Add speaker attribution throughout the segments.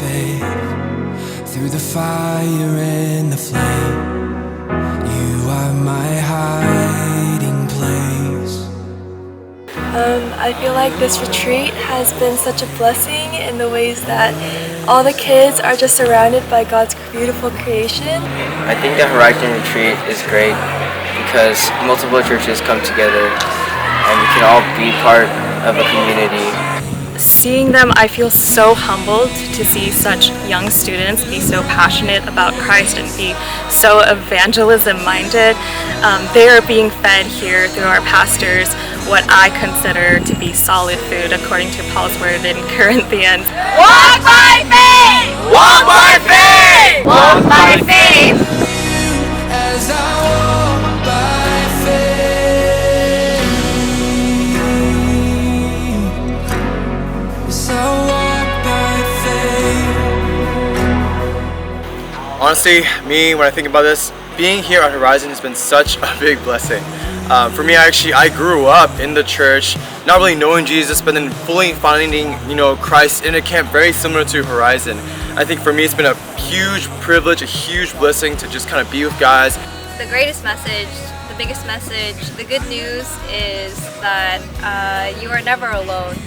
Speaker 1: faith, through the fire and the flame. You are my hiding place.
Speaker 2: I feel like this retreat has been such a blessing in the ways that all the kids are just surrounded by God's beautiful creation.
Speaker 3: I think the Horizon Retreat is great because multiple churches come together and we can all be part of a community.
Speaker 4: Seeing them, I feel so humbled to see such young students be so passionate about Christ and be so evangelism minded. They are being fed here through our pastors what I consider to be solid food according to Paul's word in Corinthians.
Speaker 5: Walk by faith! Walk by faith! Walk by faith!
Speaker 1: As I walk by faith, as I walk by faith.
Speaker 6: Honestly, me, when I think about this, being here at Horizon has been such a big blessing. For me, I grew up in the church, not really knowing Jesus, but then fully finding, Christ in a camp very similar to Horizon. I think for me, it's been a huge privilege, a huge blessing to just kind of be with guys.
Speaker 7: The greatest message, the biggest message, the good news is that you are never alone.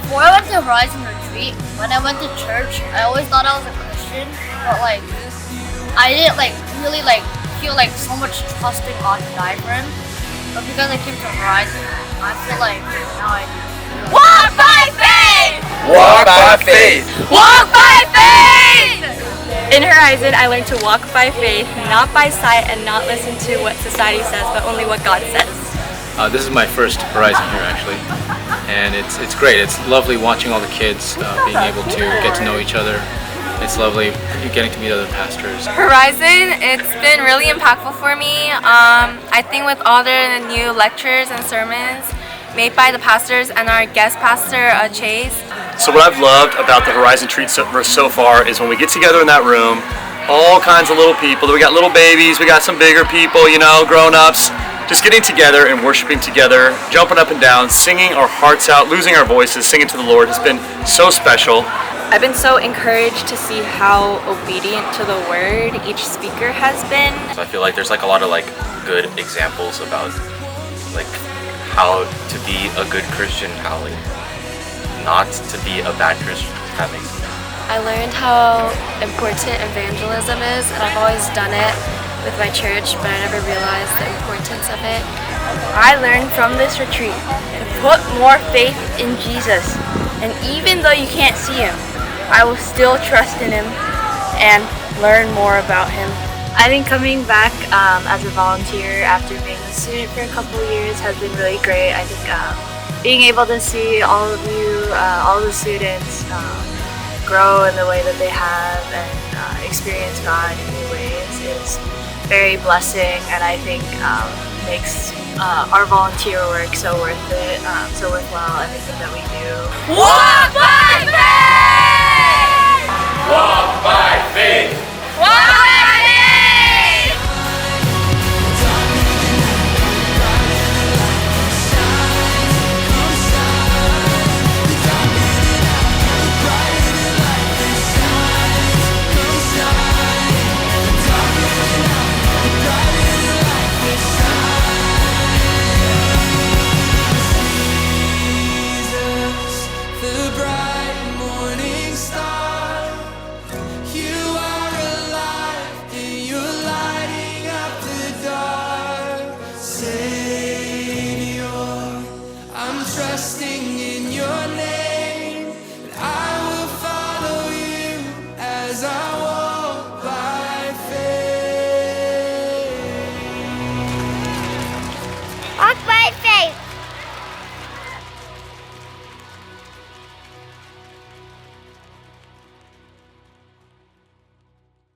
Speaker 8: Before I went to Horizon Retreat, when I went to church, I always thought I was a Christian, but I didn't really feel so much trust in God to die for him. But because I came to Horizon, I feel like now I do.
Speaker 5: Walk by faith!
Speaker 3: Walk by faith!
Speaker 5: Walk by faith!
Speaker 4: In Horizon, I learned to walk by faith, not by sight, and not listen to what society says, but only what God says.
Speaker 9: This is my first Horizon here actually, and it's great. It's lovely watching all the kids being able to get to know each other. It's lovely getting to meet other pastors.
Speaker 2: Horizon, it's been really impactful for me. I think with all the new lectures and sermons made by the pastors and our guest pastor, Chase.
Speaker 10: So what I've loved about the Horizon Retreat so far is when we get together in that room, all kinds of little people. We got little babies, we got some bigger people, grown-ups, just getting together and worshiping together, jumping up and down, singing our hearts out, losing our voices, singing to the Lord has been so special.
Speaker 4: I've been so encouraged to see how obedient to the word each speaker has been.
Speaker 11: So I feel like there's a lot of good examples about how to be a good Christian, how not to be a bad Christian, if that makes sense.
Speaker 2: I learned how important evangelism is, and I've always done it with my church, but I never realized the importance of it. I learned from this retreat to put more faith in Jesus, and even though you can't see him, I will still trust in him and learn more about him.
Speaker 4: I think coming back as a volunteer after being a student for a couple of years has been really great. I think being able to see all of you, all the students grow in the way that they have and experience God in new ways is very blessing, and I think makes our volunteer work so worth it, so worthwhile, everything that we do.
Speaker 5: Walk